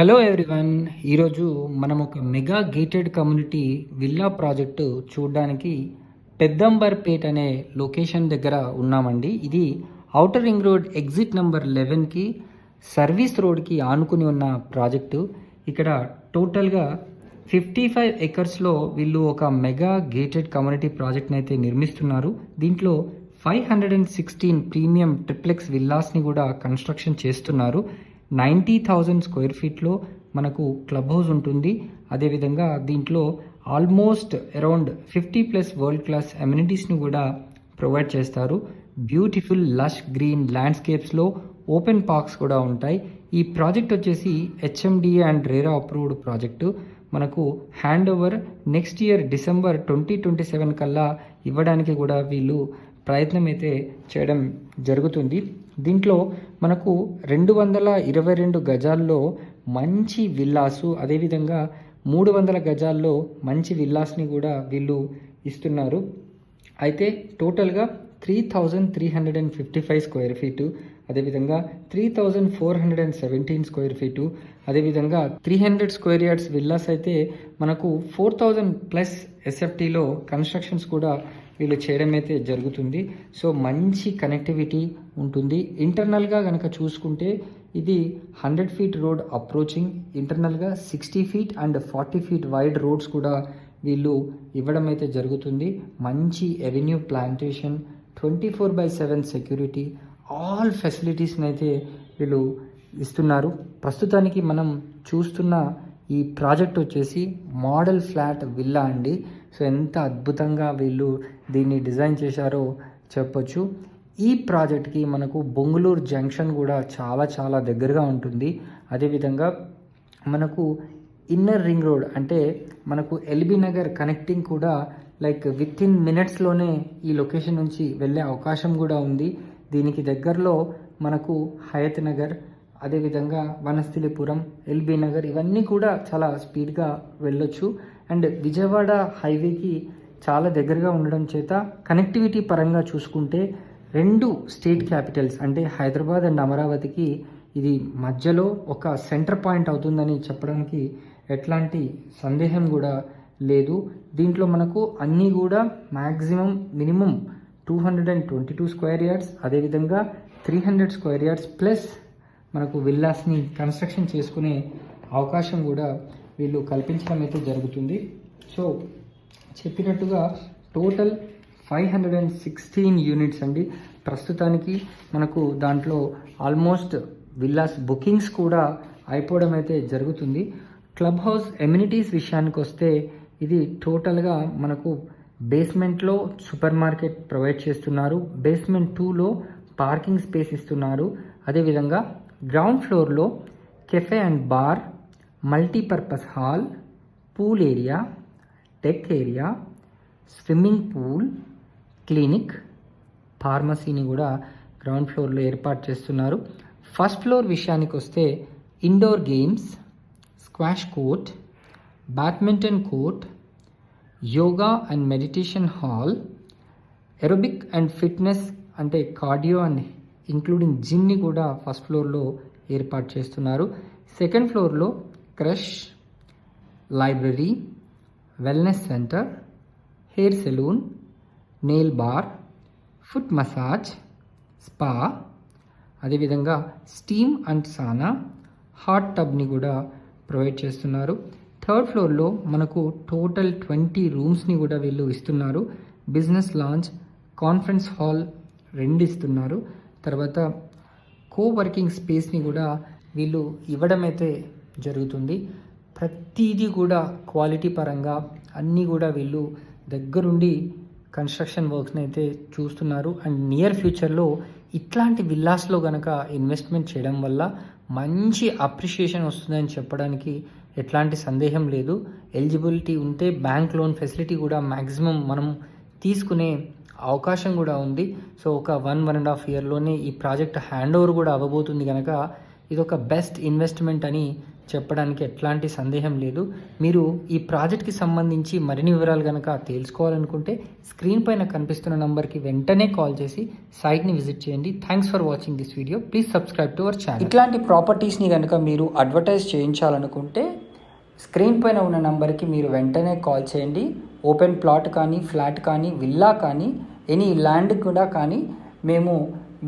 Hello everyone. ఈరోజు మనం ఒక mega gated community villa project చూడడానికి పెద్దంబర్పేట్ అనే లొకేషన్ దగ్గర ఉన్నామండి. ఇది outer ring road exit number 11కి సర్వీస్ రోడ్కి ఆనుకుని ఉన్న ప్రాజెక్టు. ఇక్కడ టోటల్గా 55 ఎకర్స్లో వీళ్ళు ఒక మెగా గేటెడ్ కమ్యూనిటీ ప్రాజెక్ట్ని అయితే నిర్మిస్తున్నారు. దీంట్లో 516 ప్రీమియం ట్రిప్లెక్స్ విల్లాస్ని కూడా కన్స్ట్రక్షన్ చేస్తున్నారు. 90,000 స్క్వేర్ ఫీట్లో మనకు క్లబ్ హౌస్ ఉంటుంది. అదేవిధంగా దీంట్లో ఆల్మోస్ట్ అరౌండ్ 50+ వరల్డ్ క్లాస్ అమ్యూనిటీస్ని కూడా ప్రొవైడ్ చేస్తారు. బ్యూటిఫుల్ లష్ గ్రీన్ ల్యాండ్స్కేప్స్లో ఓపెన్ పార్క్స్ కూడా ఉంటాయి. ఈ ప్రాజెక్ట్ వచ్చేసి HMDA and RERA approved project. మనకు hand over next year December 2027 కల్లా ఇవ్వడానికి కూడా వీళ్ళు ప్రయత్నం అయితే చేయడం జరుగుతుంది. దీంట్లో మనకు 222 గజాల్లో మంచి విల్లాసు, అదేవిధంగా 300 గజాల్లో మంచి విల్లాస్ని కూడా వీళ్ళు ఇస్తున్నారు. అయితే టోటల్గా 3,355 స్క్వేర్ ఫీటు, అదేవిధంగా 3,417 స్క్వేర్ ఫీటు, అదేవిధంగా 300 స్క్వేర్ యార్డ్స్ విల్లాస్ అయితే మనకు 4,000+ ఎస్ఎఫ్టీలో కన్స్ట్రక్షన్స్ కూడా వీళ్ళు చేయడం అయితే జరుగుతుంది. సో మంచి కనెక్టివిటీ ఉంటుంది. ఇంటర్నల్గా కనుక చూసుకుంటే ఇది 100 ఫీట్ రోడ్ అప్రోచింగ్, ఇంటర్నల్గా 60 feet and 40 feet wide roads కూడా వీళ్ళు ఇవ్వడం అయితే జరుగుతుంది. మంచి ఎవెన్యూ ప్లాంటేషన్, 24/7 సెక్యూరిటీ, ఆల్ ఫెసిలిటీస్ని అయితే వీళ్ళు ఇస్తున్నారు. ప్రస్తుతానికి మనం చూస్తున్న ఈ ప్రాజెక్ట్ వచ్చేసి మోడల్ ఫ్లాట్ విల్లా అండి. సో ఎంత అద్భుతంగా వీళ్ళు దీన్ని డిజైన్ చేశారో చెప్పొచ్చు. ఈ ప్రాజెక్ట్కి మనకు బొంగుళూరు జంక్షన్ కూడా చాలా చాలా దగ్గరగా ఉంటుంది. అదేవిధంగా మనకు ఇన్నర్ రింగ్ రోడ్ అంటే మనకు ఎల్బీ నగర్ కనెక్టింగ్ కూడా లైక్ వితిన్ మినిట్స్లోనే ఈ లొకేషన్ నుంచి వెళ్ళే అవకాశం కూడా ఉంది. దీనికి దగ్గరలో మనకు హయత్ నగర్, అదేవిధంగా వనస్థలిపురం, ఎల్బీ నగర్ ఇవన్నీ కూడా చాలా స్పీడ్గా వెళ్ళొచ్చు. అండ్ విజయవాడ హైవేకి చాలా దగ్గరగా ఉండడం చేత కనెక్టివిటీ పరంగా చూసుకుంటే 2 స్టేట్ క్యాపిటల్స్ అంటే హైదరాబాద్ అండ్ అమరావతికి ఇది మధ్యలో ఒక సెంటర్ పాయింట్ అవుతుందని చెప్పడానికి ఎట్లాంటి సందేహం కూడా లేదు. దీంట్లో మనకు అన్నీ కూడా మినిమం 222 స్క్వేర్ యార్డ్స్, అదేవిధంగా 300 స్క్వేర్ యార్డ్స్ ప్లస్ మనకు విల్లాస్ని కన్స్ట్రక్షన్ చేసుకునే అవకాశం కూడా వీళ్ళు కల్పించడం అయితే జరుగుతుంది. సో చెప్పినట్టుగా టోటల్ 516 యూనిట్స్ అండి. ప్రస్తుతానికి మనకు దాంట్లో ఆల్మోస్ట్ విల్లాస్ బుకింగ్స్ కూడా అయిపోవడం అయితే జరుగుతుంది. క్లబ్ హౌస్ ఎమ్యూనిటీస్ విషయానికి వస్తే ఇది టోటల్గా మనకు బేస్మెంట్లో సూపర్ మార్కెట్ ప్రొవైడ్ చేస్తున్నారు. బేస్మెంట్ 2లో పార్కింగ్ స్పేస్ ఇస్తున్నారు. అదేవిధంగా గ్రౌండ్ ఫ్లోర్లో cafe and bar, multipurpose hall, pool area, deck area, swimming pool, clinic, ఫార్మసీని కూడా గ్రౌండ్ ఫ్లోర్లో ఏర్పాటు చేస్తున్నారు. ఫస్ట్ ఫ్లోర్ విషయానికి వస్తే indoor games, squash court, badminton court, yoga and meditation hall, aerobic and fitness అంటే కార్డియో అండ్ ఇంక్లూడింగ్ జిమ్ని కూడా ఫస్ట్ ఫ్లోర్లో ఏర్పాటు చేస్తున్నారు. సెకండ్ ఫ్లోర్లో creche, library, wellness centre, hair salon, nail bar, foot massage, spa, అదేవిధంగా స్టీమ్ అండ్ సానా, hot టబ్ని కూడా ప్రొవైడ్ చేస్తున్నారు. థర్డ్ ఫ్లోర్లో మనకు టోటల్ 20 రూమ్స్ని కూడా వీళ్ళు ఇస్తున్నారు. బిజినెస్ లాంజ్, కాన్ఫరెన్స్ హాల్ 2 ఇస్తున్నారు. తర్వాత కోవర్కింగ్ స్పేస్ని కూడా వీళ్ళు ఇవ్వడం అయితే జరుగుతుంది. ప్రతిదీ కూడా క్వాలిటీ పరంగా అన్నీ కూడా వీళ్ళు దగ్గరుండి కన్స్ట్రక్షన్ వర్క్స్ని అయితే చూస్తున్నారు. అండ్ నియర్ ఫ్యూచర్లో ఇట్లాంటి విల్లాస్లో కనుక ఇన్వెస్ట్మెంట్ చేయడం వల్ల మంచి అప్రిషియేషన్ వస్తుందని చెప్పడానికి ఎట్లాంటి సందేహం లేదు. ఎలిజిబిలిటీ ఉంటే బ్యాంక్ లోన్ ఫెసిలిటీ కూడా మ్యాక్సిమం మనం తీసుకునే అవకాశం కూడా ఉంది. సో ఒక 1.5 ఇయర్లోనే ఈ ప్రాజెక్ట్ హ్యాండ్ ఓవర్ కూడా అవ్వబోతుంది కనుక ఇది ఒక బెస్ట్ ఇన్వెస్ట్మెంట్ అని చెప్పడానికి ఎట్లాంటి సందేహం లేదు. మీరు ఈ ప్రాజెక్ట్కి సంబంధించి మరిన్ని వివరాలు కనుక తెలుసుకోవాలనుకుంటే స్క్రీన్ పైన కనిపిస్తున్న నంబర్కి వెంటనే కాల్ చేసి సైట్ని విజిట్ చేయండి. Thanks for watching this video. Please subscribe to our channel. ఇట్లాంటి ప్రాపర్టీస్ని కనుక మీరు అడ్వర్టైజ్ చేయించాలనుకుంటే స్క్రీన్ పైన ఉన్న నంబర్కి మీరు వెంటనే కాల్ చేయండి. ఓపెన్ ప్లాట్ కానీ, ఫ్లాట్ కానీ, విల్లా కానీ, ఎనీ ల్యాండ్ కూడా కానీ మేము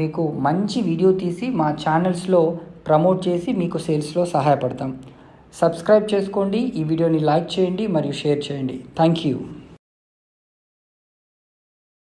మీకు మంచి వీడియో తీసి మా ఛానల్స్లో ప్రమోట్ చేసి మీకు సేల్స్లో సహాయపడతాం. సబ్స్క్రైబ్ చేసుకోండి, ఈ వీడియోని లైక్ చేయండి మరియు షేర్ చేయండి. Thank you.